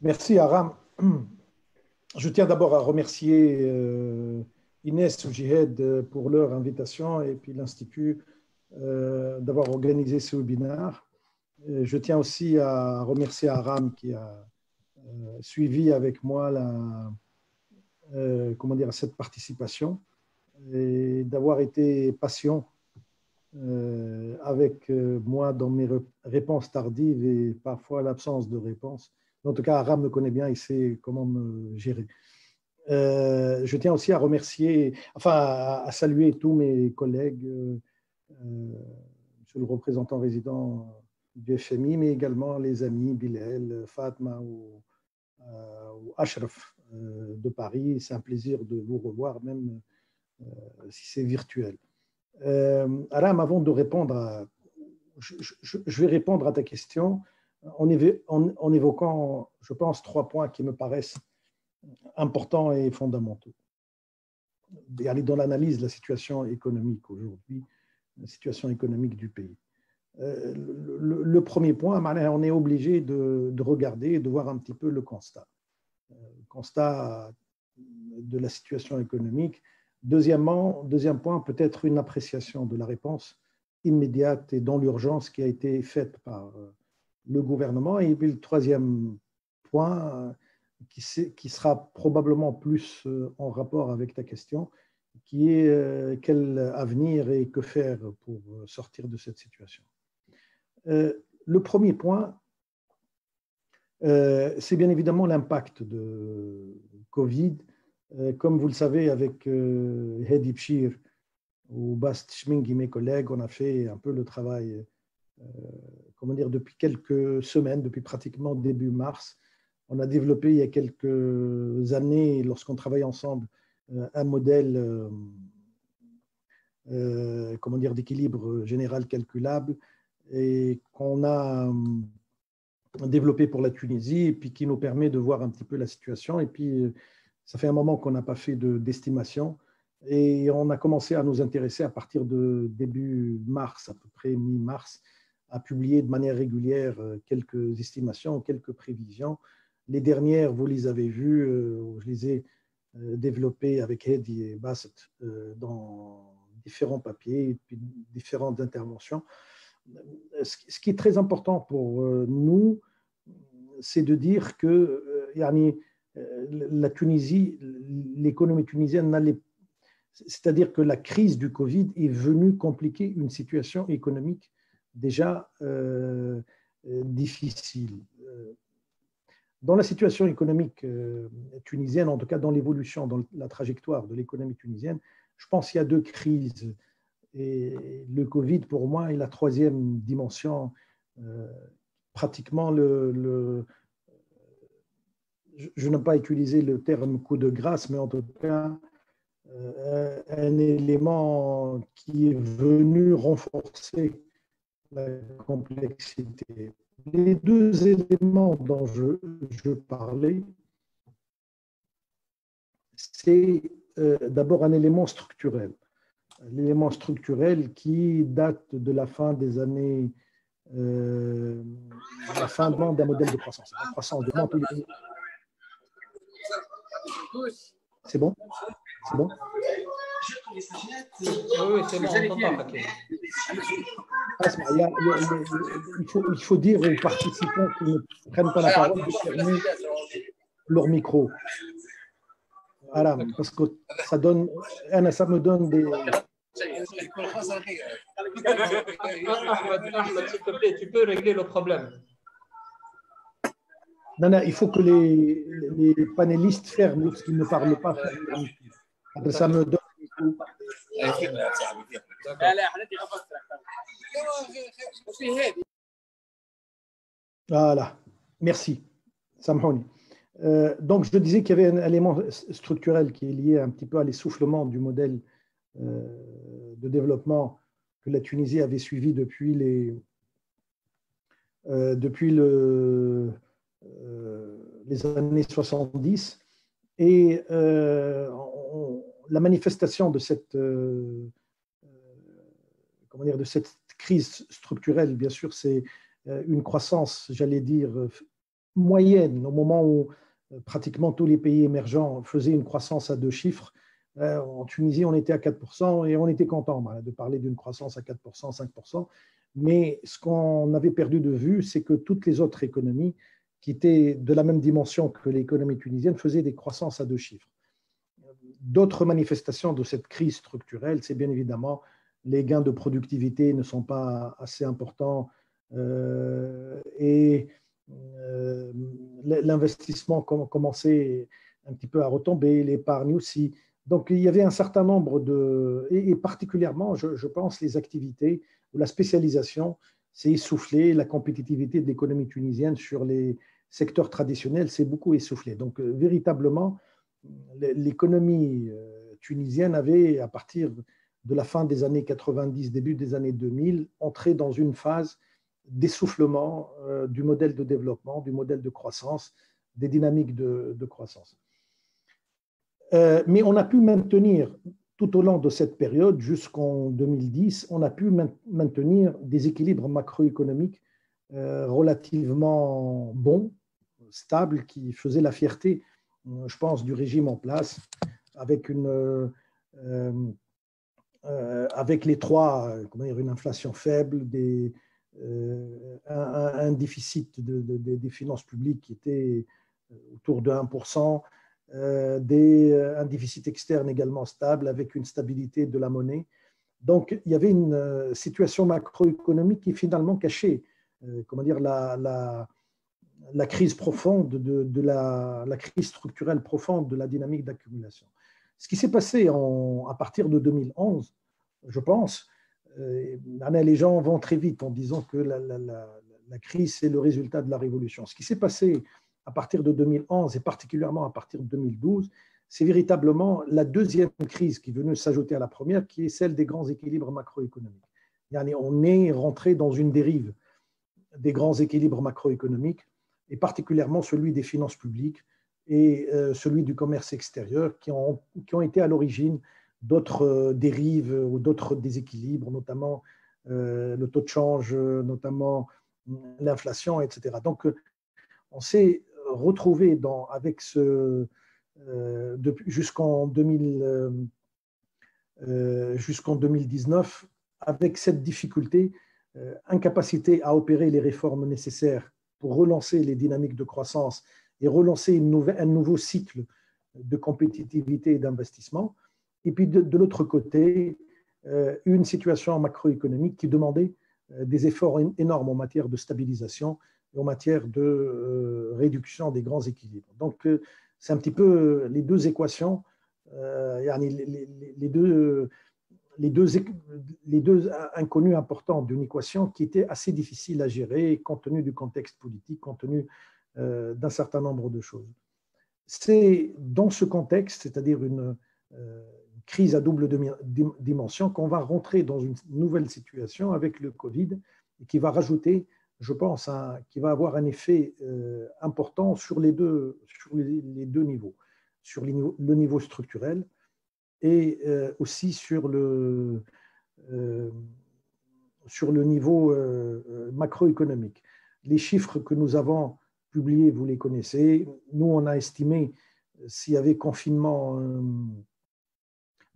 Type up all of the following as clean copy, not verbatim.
Merci Aram. Je tiens d'abord à remercier Inès ou Jihad pour leur invitation et puis l'Institut d'avoir organisé ce webinaire. Je tiens aussi à remercier Aram qui a suivi avec moi cette participation et d'avoir été patient avec moi dans mes réponses tardives et parfois l'absence de réponse. En tout cas, Aram me connaît bien, il sait comment me gérer. Je tiens aussi à remercier, enfin à saluer tous mes collègues, monsieur le représentant résident du FMI, mais également les amis Bilal, Fatma ou Ashraf de Paris. C'est un plaisir de vous revoir, même si c'est virtuel. Aram, avant de répondre je vais répondre à ta question en évoquant, je pense, 3 points qui me paraissent importants et fondamentaux. Et aller dans l'analyse de la situation économique aujourd'hui, la situation économique du pays. Le premier point, on est obligé de regarder et de voir un petit peu le constat de la situation économique. Deuxième point, peut-être une appréciation de la réponse immédiate et dans l'urgence qui a été faite par le gouvernement. Et puis le troisième point, qui sera probablement plus en rapport avec ta question, qui est quel avenir et que faire pour sortir de cette situation. Le premier point, c'est bien évidemment l'impact de Covid. Comme vous le savez, avec Hedi Bchir ou Bast Shmingi, mes collègues, on a fait un peu le travail, depuis quelques semaines, depuis pratiquement début mars. On a développé il y a quelques années, lorsqu'on travaille ensemble, un modèle d'équilibre général calculable et qu'on a développé pour la Tunisie et puis qui nous permet de voir un petit peu la situation. Et puis, ça fait un moment qu'on n'a pas fait d'estimation et on a commencé à nous intéresser à partir de début mars, à peu près mi-mars, à publier de manière régulière quelques estimations, quelques prévisions. Les dernières, vous les avez vues, je les ai développées avec Hedi et Bassett dans différents papiers et puis différentes interventions. Ce qui est très important pour nous, c'est de dire que la Tunisie, l'économie tunisienne n'allait, c'est-à-dire que la crise du Covid est venue compliquer une situation économique déjà difficile. Dans la situation économique tunisienne, en tout cas dans l'évolution, dans la trajectoire de l'économie tunisienne, je pense qu'il y a 2 crises. Et le Covid, pour moi, est la 3e dimension. Pratiquement, je n'aime pas utiliser le terme coup de grâce, mais en tout cas, un élément qui est venu renforcer la complexité. Les 2 éléments dont je parlais, c'est d'abord un élément structurel. L'élément structurel qui date de la fin des années, la fin d'un modèle de croissance. La croissance de tous les... C'est bon? C'est bon? Oui, c'est bon, on t'entend, Hakim. Il faut dire aux participants qui ne prennent pas la parole de fermer leur micro. Voilà, parce que ça me donne des... Ahmed, s'il te plaît, tu peux régler le problème. Non, il faut que les panélistes ferment lorsqu'ils ne parlent pas. Après, ça me donne... Voilà, merci. Samhouni. Donc, je disais qu'il y avait un élément structurel qui est lié un petit peu à l'essoufflement du modèle de développement que la Tunisie avait suivi depuis les années 70. Et la manifestation de cette crise structurelle, bien sûr, c'est une croissance, j'allais dire, moyenne, au moment où pratiquement tous les pays émergents faisaient une croissance à 2 chiffres. En Tunisie, on était à 4% et on était content de parler d'une croissance à 4%, 5%. Mais ce qu'on avait perdu de vue, c'est que toutes les autres économies qui étaient de la même dimension que l'économie tunisienne faisaient des croissances à 2 chiffres. D'autres manifestations de cette crise structurelle, c'est bien évidemment les gains de productivité ne sont pas assez importants et l'investissement commençait un petit peu à retomber, l'épargne aussi. Donc, il y avait un certain nombre et particulièrement, je pense, les activités où la spécialisation s'est essoufflée, la compétitivité de l'économie tunisienne sur les secteurs traditionnels s'est beaucoup essoufflée. Donc, véritablement, l'économie tunisienne avait, à partir de la fin des années 90, début des années 2000, entré dans une phase d'essoufflement du modèle de développement, du modèle de croissance, des dynamiques de croissance. Mais on a pu maintenir, tout au long de cette période, jusqu'en 2010, on a pu maintenir des équilibres macroéconomiques relativement bons, stables, qui faisaient la fierté, je pense, du régime en place, avec avec les trois, une inflation faible, un déficit des finances publiques qui était autour de 1%, un déficit externe également stable, avec une stabilité de la monnaie. Donc, il y avait une situation macroéconomique qui finalement cachait la crise profonde, la crise structurelle profonde de la dynamique d'accumulation. Ce qui s'est passé à partir de 2011, je pense, les gens vont très vite en disant que la crise, c'est le résultat de la révolution. Ce qui s'est passé à partir de 2011 et particulièrement à partir de 2012, c'est véritablement la deuxième crise qui est venue s'ajouter à la première, qui est celle des grands équilibres macroéconomiques. On est rentré dans une dérive des grands équilibres macroéconomiques, et particulièrement celui des finances publiques et celui du commerce extérieur, qui ont été à l'origine d'autres dérives ou d'autres déséquilibres, notamment le taux de change, notamment l'inflation, etc. Donc, on s'est retrouvé avec jusqu'en 2019 avec cette difficulté, incapacité à opérer les réformes nécessaires pour relancer les dynamiques de croissance et relancer un nouveau cycle de compétitivité et d'investissement. Et puis de l'autre côté, une situation macroéconomique qui demandait des efforts énormes en matière de stabilisation et en matière de réduction des grands équilibres. Donc, c'est un petit peu les deux équations, les deux inconnus importants d'une équation qui était assez difficile à gérer compte tenu du contexte politique, compte tenu d'un certain nombre de choses. C'est dans ce contexte, c'est-à-dire une crise à double dimension, qu'on va rentrer dans une nouvelle situation avec le Covid et qui va rajouter, je pense, qui va avoir un effet important sur les deux niveaux, sur le niveau structurel et aussi sur le niveau macroéconomique. Les chiffres que nous avons publiés, vous les connaissez. Nous, on a estimé, s'il y avait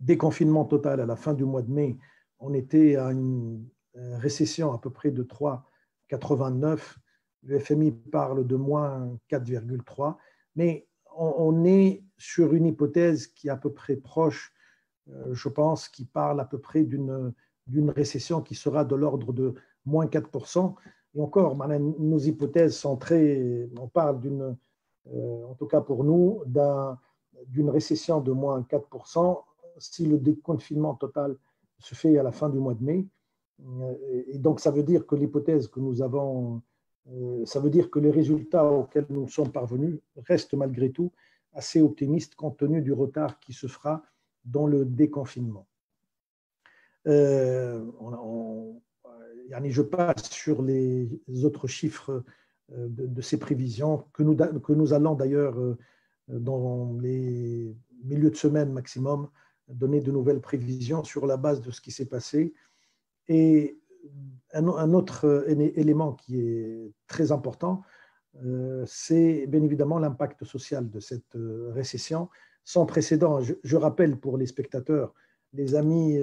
déconfinement total à la fin du mois de mai, on était à une récession à peu près de 3,89. Le FMI parle de moins 4,3. Mais on est sur une hypothèse qui est à peu près proche, je pense, qui parle à peu près d'une récession qui sera de l'ordre de moins 4%. Et encore, nos hypothèses sont on parle en tout cas pour nous, d'une récession de moins 4% si le déconfinement total se fait à la fin du mois de mai. Et donc, ça veut dire que l'hypothèse que nous avons, ça veut dire que les résultats auxquels nous sommes parvenus restent malgré tout assez optimistes compte tenu du retard qui se fera dans le déconfinement. Je passe sur les autres chiffres de ces prévisions que nous allons d'ailleurs dans les milieux de semaine maximum donner de nouvelles prévisions sur la base de ce qui s'est passé. Et un autre élément qui est très important, c'est bien évidemment l'impact social de cette récession sans précédent. Je rappelle pour les spectateurs, les amis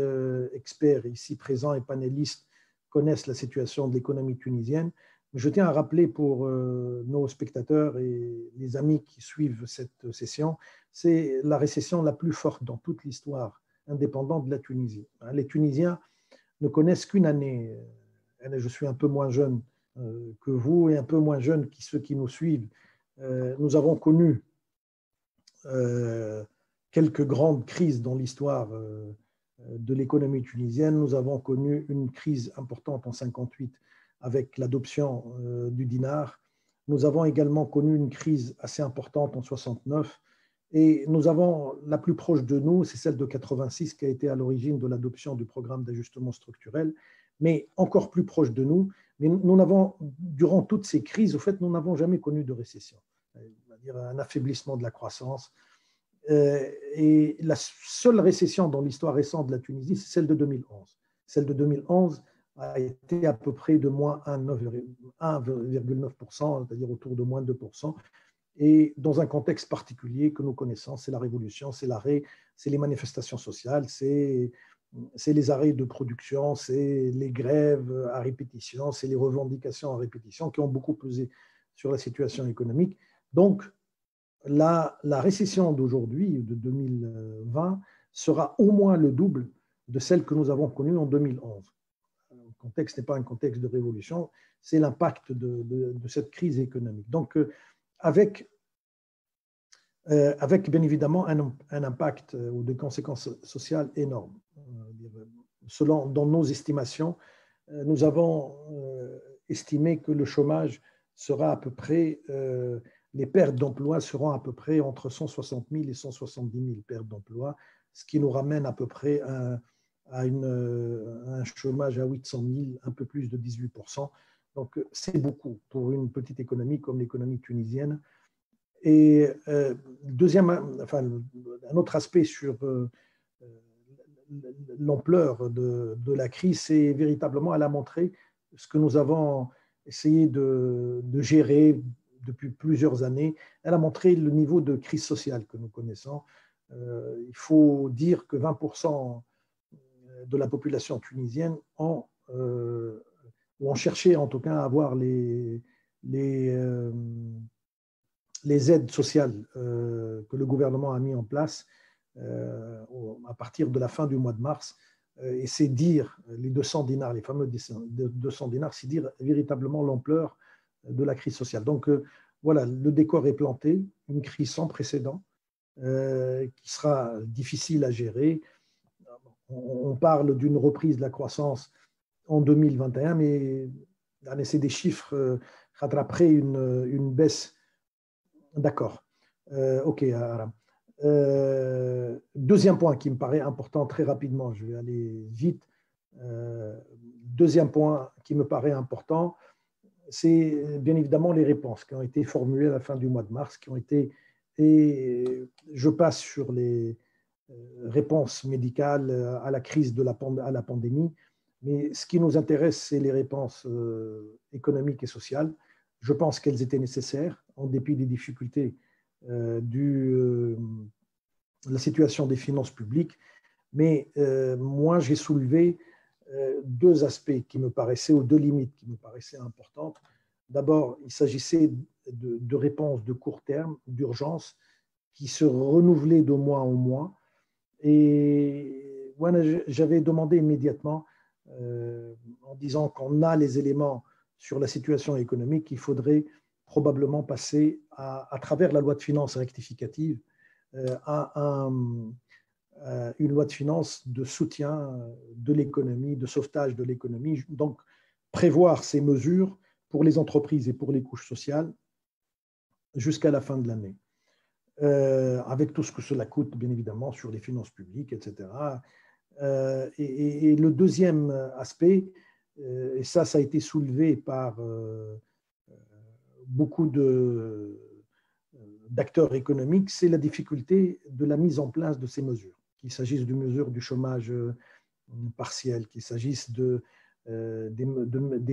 experts ici présents et panélistes connaissent la situation de l'économie tunisienne. Je tiens à rappeler pour nos spectateurs et les amis qui suivent cette session, c'est la récession la plus forte dans toute l'histoire indépendante de la Tunisie. Les Tunisiens ne connaissent qu'une année. Je suis un peu moins jeune que vous et un peu moins jeune que ceux qui nous suivent. Nous avons connu quelques grandes crises dans l'histoire de l'économie tunisienne. Nous avons connu une crise importante en 1958 avec l'adoption du dinar. Nous avons également connu une crise assez importante en 1969. Et nous avons la plus proche de nous, c'est celle de 1986 qui a été à l'origine de l'adoption du programme d'ajustement structurel, mais encore plus proche de nous. Mais nous n'avons, durant toutes ces crises, au fait, nous n'avons jamais connu de récession, c'est-à-dire un affaiblissement de la croissance. Et la seule récession dans l'histoire récente de la Tunisie, c'est celle de 2011. Celle de 2011 a été à peu près de moins 1,9%, c'est-à-dire autour de moins 2%. Et dans un contexte particulier que nous connaissons, c'est la révolution, c'est l'arrêt, c'est les manifestations sociales, c'est les arrêts de production, c'est les grèves à répétition, c'est les revendications à répétition qui ont beaucoup pesé sur la situation économique. Donc, la récession d'aujourd'hui, de 2020, sera au moins le double de celle que nous avons connue en 2011. Le contexte n'est pas un contexte de révolution, c'est l'impact de cette crise économique. Donc, avec bien évidemment un impact ou des conséquences sociales énormes. Dans nos estimations, nous avons estimé que le chômage sera à peu près, les pertes d'emploi seront à peu près entre 160 000 et 170 000 pertes d'emploi, ce qui nous ramène à peu près à un chômage à 800 000, un peu plus de 18%. Donc, c'est beaucoup pour une petite économie comme l'économie tunisienne. Et un autre aspect sur l'ampleur de la crise, c'est véritablement, elle a montré ce que nous avons essayé de gérer depuis plusieurs années. Elle a montré le niveau de crise sociale que nous connaissons. Il faut dire que 20% de la population tunisienne ont cherché en tout cas à avoir les aides sociales que le gouvernement a mis en place à partir de la fin du mois de mars. Et c'est dire, les 200 dinars, les fameux 200 dinars, c'est dire véritablement l'ampleur de la crise sociale. Donc voilà, le décor est planté, une crise sans précédent qui sera difficile à gérer. On parle d'une reprise de la croissance en 2021, mais c'est des chiffres après une baisse. D'accord. OK, Aram. Deuxième point qui me paraît important, très rapidement, je vais aller vite. Deuxième point qui me paraît important, c'est bien évidemment les réponses qui ont été formulées à la fin du mois de mars, et je passe sur les réponses médicales à la crise à la pandémie, mais ce qui nous intéresse, c'est les réponses économiques et sociales. Je pense qu'elles étaient nécessaires, en dépit des difficultés de la situation des finances publiques. Mais moi, j'ai soulevé deux aspects qui me paraissaient, ou deux limites qui me paraissaient importantes. D'abord, il s'agissait de réponses de court terme, d'urgence, qui se renouvelaient de mois en mois. Et voilà, j'avais demandé immédiatement, en disant qu'on a les éléments sur la situation économique, il faudrait probablement passer à travers la loi de finances rectificative à une loi de finances de soutien de l'économie, de sauvetage de l'économie. Donc, prévoir ces mesures pour les entreprises et pour les couches sociales jusqu'à la fin de l'année. Avec tout ce que cela coûte, bien évidemment, sur les finances publiques, etc. Et le deuxième aspect, et ça a été soulevé par beaucoup d'acteurs économiques, c'est la difficulté de la mise en place de ces mesures. Qu'il s'agisse de mesures du chômage partiel, qu'il s'agisse des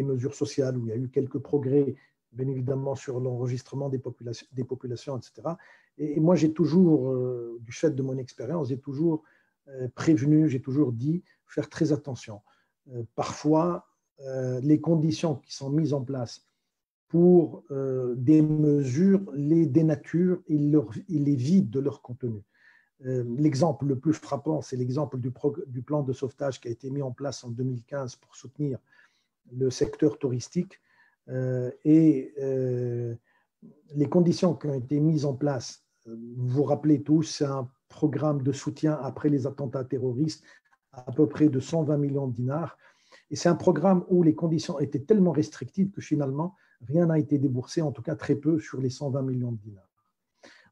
mesures sociales où il y a eu quelques progrès bien évidemment sur l'enregistrement des populations, etc. Et moi, j'ai toujours, du fait de mon expérience, j'ai toujours prévenu, j'ai toujours dit faire très attention. Parfois, les conditions qui sont mises en place pour des mesures les dénaturent, ils les vident de leur contenu. L'exemple le plus frappant, c'est l'exemple du plan de sauvetage qui a été mis en place en 2015 pour soutenir le secteur touristique. Les conditions qui ont été mises en place, vous vous rappelez tous, c'est un programme de soutien après les attentats terroristes à peu près de 120 millions de dinars. Et c'est un programme où les conditions étaient tellement restrictives que finalement, rien n'a été déboursé, en tout cas très peu, sur les 120 millions de dinars.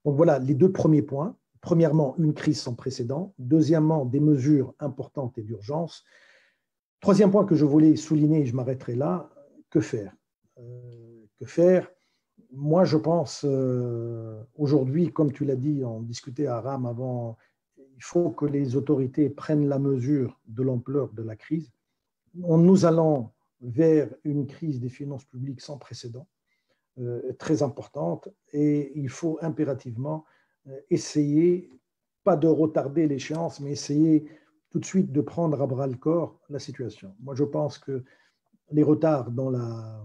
Donc voilà les deux premiers points. Premièrement, une crise sans précédent. Deuxièmement, des mesures importantes et d'urgence. Troisième point que je voulais souligner, et je m'arrêterai là, que faire ? Que faire ? Moi, je pense aujourd'hui, comme tu l'as dit, on discutait à RAM avant, il faut que les autorités prennent la mesure de l'ampleur de la crise. Nous allons vers une crise des finances publiques sans précédent, très importante, et il faut impérativement essayer, pas de retarder l'échéance, mais essayer tout de suite de prendre à bras le corps la situation. Moi, je pense que les retards dans la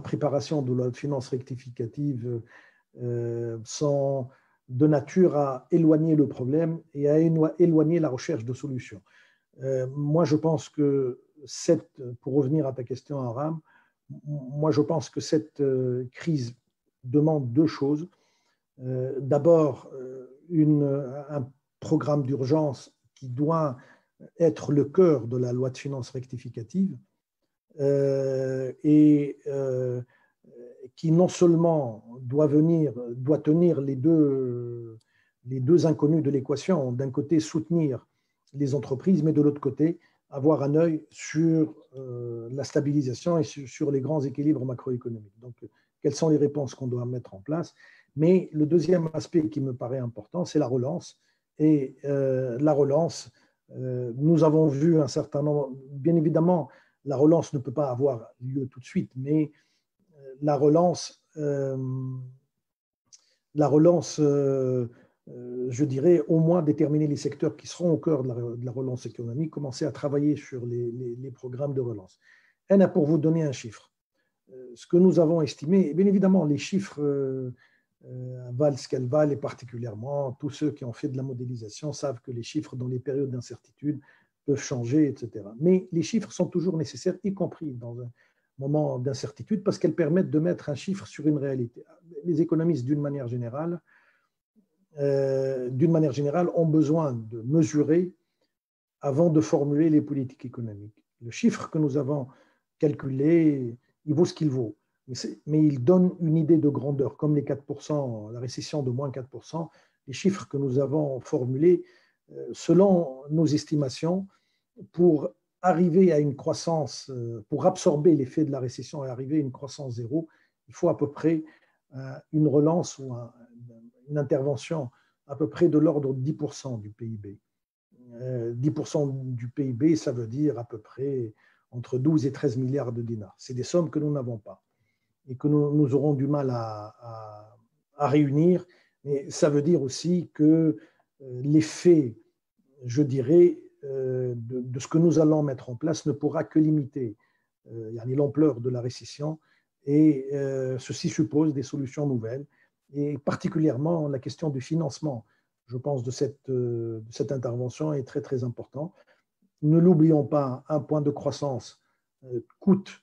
préparation de la finance rectificative sont de nature à éloigner le problème et à éloigner la recherche de solutions. Moi, je pense que pour revenir à ta question, Aram, moi, je pense que cette crise demande deux choses. D'abord, un programme d'urgence qui doit être le cœur de la loi de finances rectificative et qui non seulement doit tenir les deux inconnus de l'équation, d'un côté soutenir les entreprises, mais de l'autre côté avoir un œil sur la stabilisation et sur les grands équilibres macroéconomiques. Donc, quelles sont les réponses qu'on doit mettre en place? Mais le deuxième aspect qui me paraît important, c'est la relance. Et la relance, nous avons vu un certain nombre, bien évidemment, la relance ne peut pas avoir lieu tout de suite, mais la relance, je dirais, au moins déterminer les secteurs qui seront au cœur de la relance économique, commencer à travailler sur les programmes de relance. Et pour vous donner un chiffre, ce que nous avons estimé, et bien évidemment, les chiffres valent ce qu'elles valent, et particulièrement tous ceux qui ont fait de la modélisation savent que les chiffres dans les périodes d'incertitude peuvent changer, etc. Mais les chiffres sont toujours nécessaires, y compris dans un moment d'incertitude, parce qu'elles permettent de mettre un chiffre sur une réalité. Les économistes, d'une manière générale, ont besoin de mesurer avant de formuler les politiques économiques. Le chiffre que nous avons calculé, il vaut ce qu'il vaut, mais il donne une idée de grandeur, comme les 4%, la récession de moins 4%, les chiffres que nous avons formulés, selon nos estimations, pour arriver à une croissance, pour absorber l'effet de la récession et arriver à une croissance zéro, il faut à peu près une relance ou une intervention à peu près de l'ordre de 10% du PIB. 10% du PIB, ça veut dire à peu près entre 12 et 13 milliards de dinars. C'est des sommes que nous n'avons pas et que nous aurons du mal à réunir. Mais ça veut dire aussi que l'effet, je dirais, de ce que nous allons mettre en place ne pourra que limiter l'ampleur de la récession, et ceci suppose des solutions nouvelles, et particulièrement la question du financement, je pense, de cette intervention est très très important. Ne l'oublions pas, un point de croissance coûte,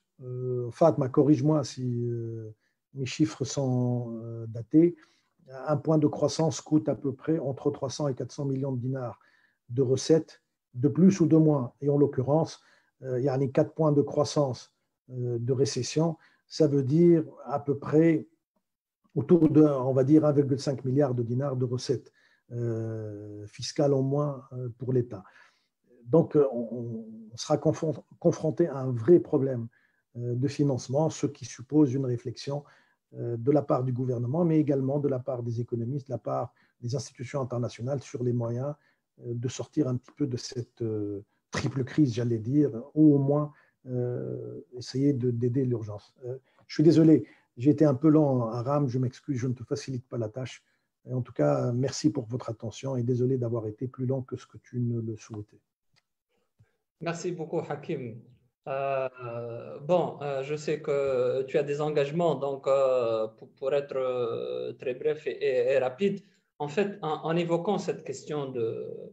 Fatma, corrige-moi si mes chiffres sont datés, un point de croissance coûte à peu près entre 300 et 400 millions de dinars de recettes, de plus ou de moins. Et en l'occurrence, il y a les 4 points de croissance de récession, ça veut dire à peu près autour de, on va dire, 1,5 milliard de dinars de recettes fiscales en moins pour l'État. Donc, on sera confronté à un vrai problème de financement, ce qui suppose une réflexion de la part du gouvernement, mais également de la part des économistes, de la part des institutions internationales sur les moyens de sortir un petit peu de cette triple crise, j'allais dire, ou au moins essayer d'aider l'urgence. Je suis désolé, j'ai été un peu lent, Aram, je m'excuse, je ne te facilite pas la tâche. Et en tout cas, merci pour votre attention et désolé d'avoir été plus lent que ce que tu ne le souhaitais. Merci beaucoup, Hakim. Je sais que tu as des engagements, donc pour être très bref et rapide, en fait, en évoquant cette question de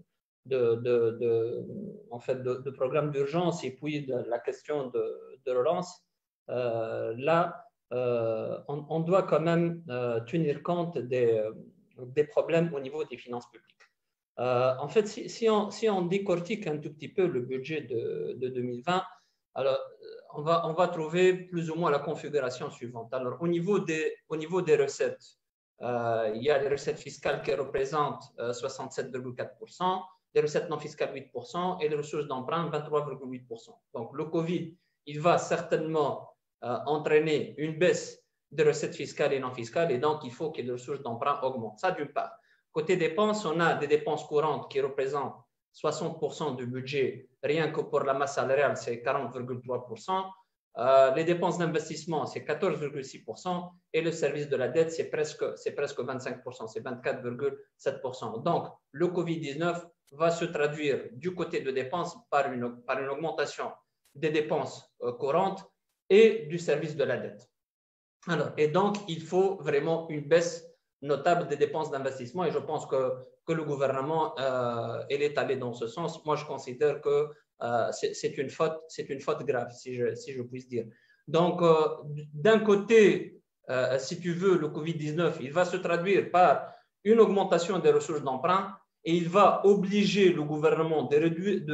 programme d'urgence et puis de la question de relance, on doit quand même tenir compte des problèmes au niveau des finances publiques. En fait, si on décortique un tout petit peu le budget de 2020, alors on va trouver plus ou moins la configuration suivante. Alors, au niveau des recettes, il y a les recettes fiscales qui représentent 67,4%, les recettes non fiscales 8% et les ressources d'emprunt 23,8%. Donc, le Covid, il va certainement entraîner une baisse des recettes fiscales et non fiscales et donc il faut que les ressources d'emprunt augmentent. Ça, d'une part. Côté dépenses, on a des dépenses courantes qui représentent 60% du budget. Rien que pour la masse salariale, c'est 40,3%. Les dépenses d'investissement, c'est 14,6%. Et le service de la dette, c'est presque 25%, c'est 24,7%. Donc, le Covid-19 va se traduire du côté de dépenses par une augmentation des dépenses courantes et du service de la dette. Alors, et donc, il faut vraiment une baisse notable des dépenses d'investissement et je pense que le gouvernement est allé dans ce sens. Moi, je considère que c'est une faute grave, si je puis dire. Donc, d'un côté, si tu veux, le Covid-19, il va se traduire par une augmentation des ressources d'emprunt et il va obliger le gouvernement de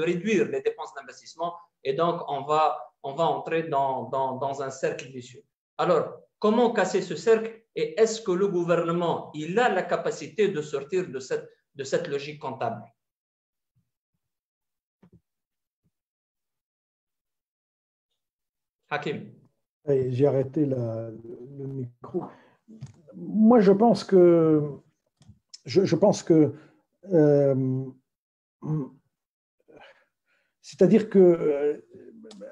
réduire les dépenses d'investissement et donc on va entrer dans un cercle vicieux. Alors, comment casser ce cercle et est-ce que le gouvernement il a la capacité de sortir de cette logique comptable? Hakim. J'ai arrêté le micro. Moi, je pense que c'est-à-dire que,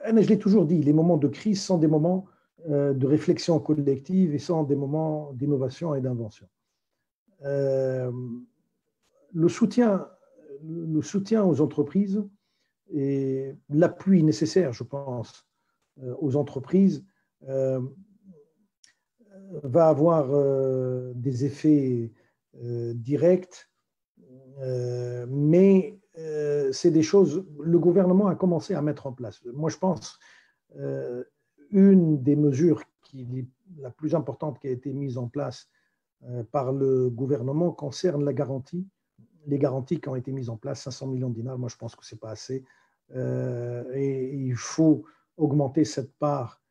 je l'ai toujours dit, les moments de crise sont des moments de réflexion collective et sont des moments d'innovation et d'invention. Le soutien aux entreprises et l'appui nécessaire, je pense, aux entreprises va avoir des effets directs, mais c'est des choses le gouvernement a commencé à mettre en place. Moi, je pense une des mesures la plus importante qui a été mise en place par le gouvernement concerne les garanties qui ont été mises en place, 500 millions de dinars. Moi, je pense que ce n'est pas assez et il faut augmenter cette part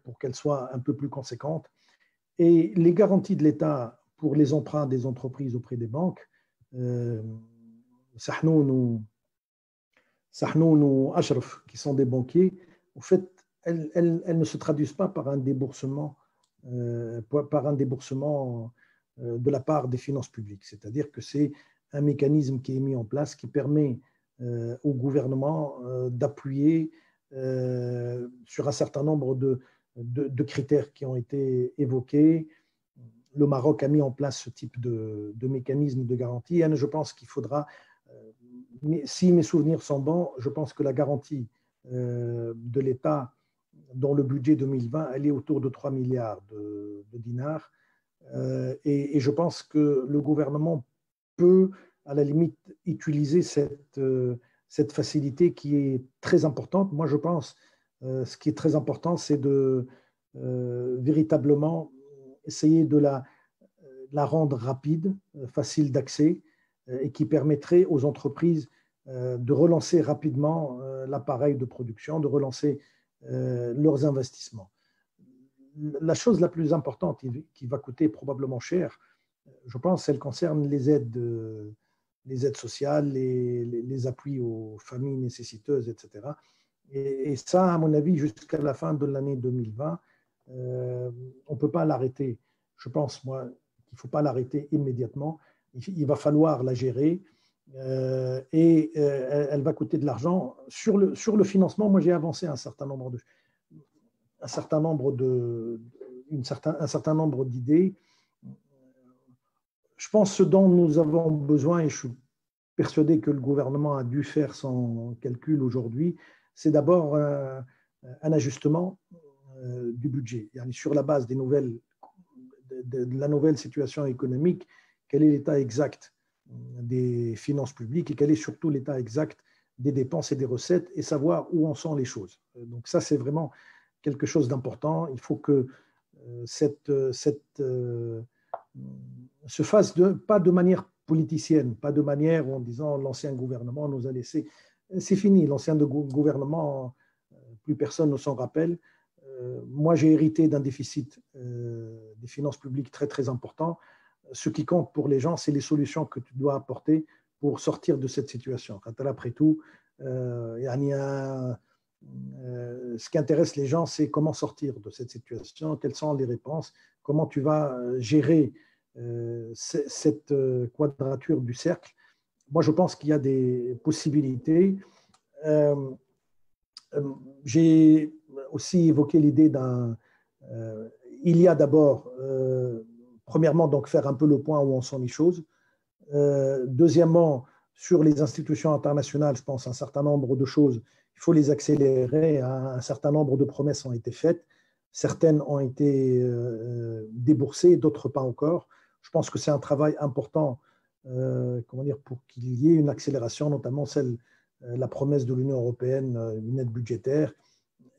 pour qu'elle soit un peu plus conséquente. Et les garanties de l'État pour les emprunts des entreprises auprès des banques, Sahnoun ou Ashraf, qui sont des banquiers, en fait, elles ne se traduisent pas par un déboursement de la part des finances publiques. C'est-à-dire que c'est un mécanisme qui est mis en place qui permet au gouvernement d'appuyer sur un certain nombre de critères qui ont été évoqués. Le Maroc a mis en place ce type de mécanisme de garantie. Et je pense qu'il faudra, si mes souvenirs sont bons, je pense que la garantie de l'État dans le budget 2020, elle est autour de 3 milliards de dinars. Et je pense que le gouvernement peut, à la limite, utiliser cette facilité qui est très importante. Moi, je pense ce qui est très important, c'est de véritablement essayer de la rendre rapide, facile d'accès et qui permettrait aux entreprises de relancer rapidement l'appareil de production, de relancer leurs investissements. La chose la plus importante qui va coûter probablement cher, je pense, elle concerne les aides sociales, les appuis aux familles nécessiteuses, etc. Et ça, à mon avis, jusqu'à la fin de l'année 2020, on ne peut pas l'arrêter. Je pense, moi, qu'il ne faut pas l'arrêter immédiatement. Il va falloir la gérer et elle va coûter de l'argent. Sur le financement, moi, j'ai avancé un certain nombre de... un certain nombre d'idées. Je pense que ce dont nous avons besoin, et je suis persuadé que le gouvernement a dû faire son calcul aujourd'hui, c'est d'abord un ajustement du budget. Sur la base de la nouvelle situation économique, quel est l'état exact des finances publiques et quel est surtout l'état exact des dépenses et des recettes et savoir où en sont les choses. Donc ça, c'est vraiment quelque chose d'important. Il faut que se fasse pas de manière politicienne, pas de manière en disant l'ancien gouvernement nous a laissé. C'est fini, l'ancien gouvernement, plus personne ne s'en rappelle. Moi, j'ai hérité d'un déficit des finances publiques très, très important. Ce qui compte pour les gens, c'est les solutions que tu dois apporter pour sortir de cette situation. Après tout, ce qui intéresse les gens, c'est comment sortir de cette situation, quelles sont les réponses, comment tu vas gérer cette quadrature du cercle. Moi, je pense qu'il y a des possibilités. J'ai aussi évoqué l'idée il y a d'abord, premièrement, donc faire un peu le point où en sont les choses. Deuxièmement, sur les institutions internationales, je pense un certain nombre de choses, il faut les accélérer. Un certain nombre de promesses ont été faites. Certaines ont été déboursées, d'autres pas encore. Je pense que c'est un travail important pour qu'il y ait une accélération, notamment la promesse de l'Union européenne, une aide budgétaire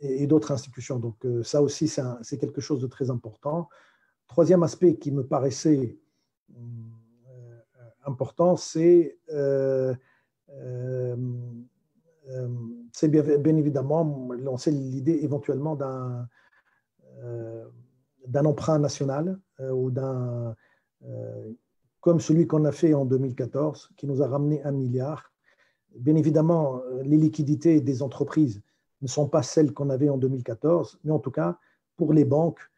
et d'autres institutions. Donc ça aussi, c'est quelque chose de très important. Troisième aspect qui me paraissait important, c'est bien évidemment lancer l'idée éventuellement d'un emprunt national ou comme celui qu'on a fait en 2014, qui nous a ramené 1 milliard. Bien évidemment, les liquidités des entreprises ne sont pas celles qu'on avait en 2014, mais en tout cas, pour les banques,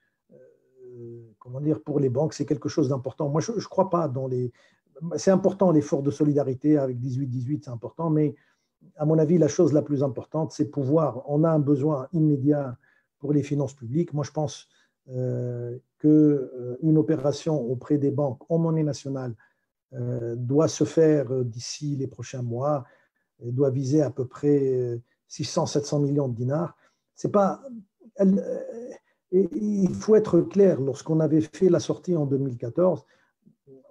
c'est quelque chose d'important. Moi, je ne crois pas dans les... C'est important l'effort de solidarité avec 18-18, c'est important, mais à mon avis, la chose la plus importante, c'est on a un besoin immédiat pour les finances publiques. Moi, je pense qu'une opération auprès des banques en monnaie nationale doit se faire d'ici les prochains mois, doit viser à peu près 600-700 millions de dinars. C'est pas... il faut être clair, lorsqu'on avait fait la sortie en 2014,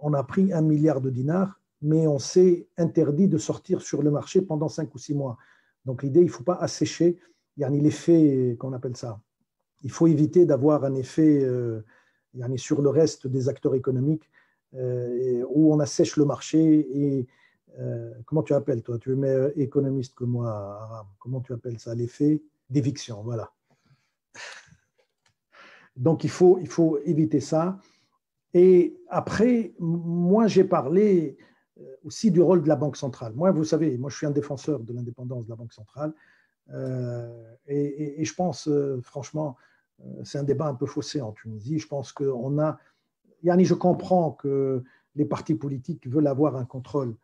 on a pris 1 milliard de dinars, mais on s'est interdit de sortir sur le marché pendant 5 ou 6 mois. Donc l'idée, il ne faut pas assécher, il y a l'effet qu'on appelle ça. Il faut éviter d'avoir un effet sur le reste des acteurs économiques où on assèche le marché et comment tu appelles, toi? Tu es meilleur économiste que moi, Aram. Comment tu appelles ça? L'effet d'éviction, voilà. Donc, il faut éviter ça. Et après, moi, j'ai parlé aussi du rôle de la Banque centrale. Moi, vous savez, moi, je suis un défenseur de l'indépendance de la Banque centrale. Et je pense, franchement, c'est un débat un peu faussé en Tunisie. Je pense qu'on a... je comprends que les partis politiques veulent avoir un contrôle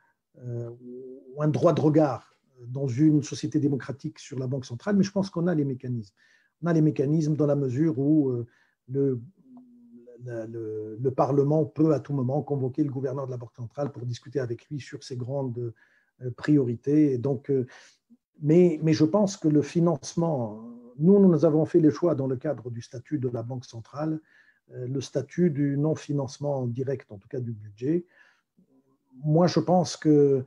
ou un droit de regard dans une société démocratique sur la Banque centrale, mais je pense qu'on a les mécanismes. On a les mécanismes dans la mesure où le Parlement peut à tout moment convoquer le gouverneur de la Banque centrale pour discuter avec lui sur ses grandes priorités. Et donc, mais je pense que le financement, nous avons fait le choix dans le cadre du statut de la Banque centrale, le statut du non-financement direct, en tout cas du budget. Moi, je pense que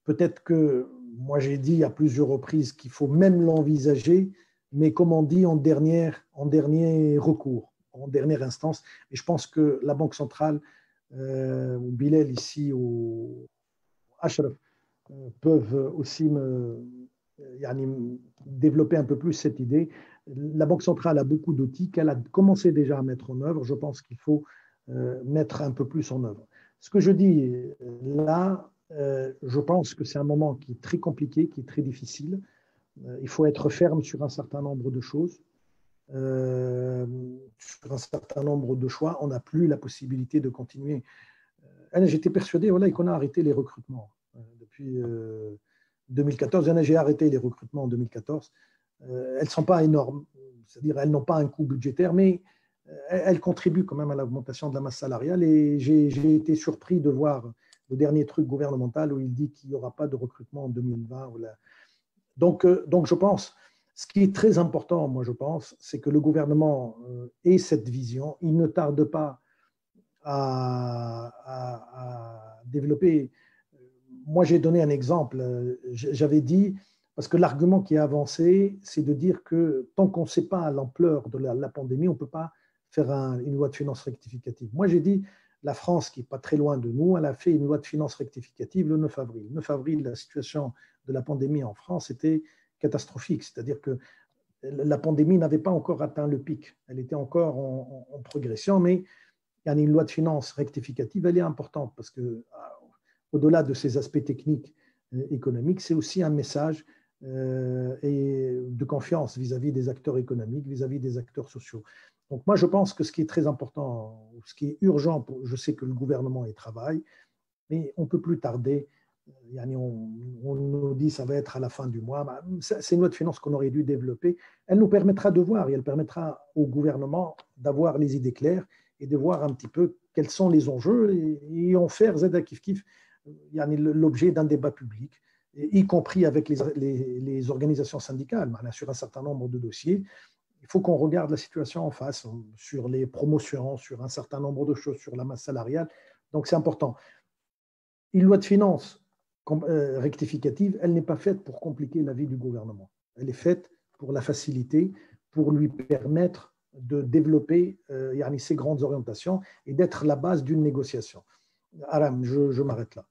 peut-être que, moi j'ai dit à plusieurs reprises qu'il faut même l'envisager, mais comme on dit, en dernier recours, en dernière instance. Et je pense que la Banque centrale, Bilal ici ou Ashraf, peuvent aussi développer un peu plus cette idée. La Banque centrale a beaucoup d'outils qu'elle a commencé déjà à mettre en œuvre. Je pense qu'il faut mettre un peu plus en œuvre. Ce que je dis là, je pense que c'est un moment qui est très compliqué, qui est très difficile. Il faut être ferme sur un certain nombre de choses, sur un certain nombre de choix. On n'a plus la possibilité de continuer. J'étais persuadé qu'on a arrêté les recrutements depuis 2014. J'ai arrêté les recrutements en 2014. elles ne sont pas énormes, c'est-à-dire elles n'ont pas un coût budgétaire, mais elles contribuent quand même à l'augmentation de la masse salariale. Et j'ai été surpris de voir le dernier truc gouvernemental où il dit qu'il n'y aura pas de recrutement en 2020. Donc, je pense, ce qui est très important, moi je pense, c'est que le gouvernement ait cette vision. Il ne tarde pas à développer. Moi, j'ai donné un exemple. J'avais dit, parce que l'argument qui est avancé, c'est de dire que tant qu'on ne sait pas l'ampleur de la pandémie, on ne peut pas faire une loi de finances rectificative. Moi, j'ai dit, la France, qui n'est pas très loin de nous, elle a fait une loi de finances rectificative le 9 avril. Le 9 avril, la situation de la pandémie en France était catastrophique, c'est-à-dire que la pandémie n'avait pas encore atteint le pic. Elle était encore en progression, mais il y a une loi de finances rectificative, elle est importante parce que, au-delà de ces aspects techniques économiques, c'est aussi un message et de confiance vis-à-vis des acteurs économiques, vis-à-vis des acteurs sociaux. Donc moi, je pense que ce qui est très important, ce qui est urgent, je sais que le gouvernement y travaille, mais on ne peut plus tarder. On nous dit que ça va être à la fin du mois. C'est une loi de finances qu'on aurait dû développer. Elle nous permettra de voir et elle permettra au gouvernement d'avoir les idées claires et de voir un petit peu quels sont les enjeux et en faire Zeda Kif Kif l'objet d'un débat public, y compris avec les organisations syndicales sur un certain nombre de dossiers. Il faut qu'on regarde la situation en face sur les promotions, sur un certain nombre de choses, sur la masse salariale. Donc, c'est important. Une loi de finances rectificative, elle n'est pas faite pour compliquer la vie du gouvernement. Elle est faite pour la faciliter, pour lui permettre de développer ces grandes orientations et d'être la base d'une négociation. Aram, je m'arrête là.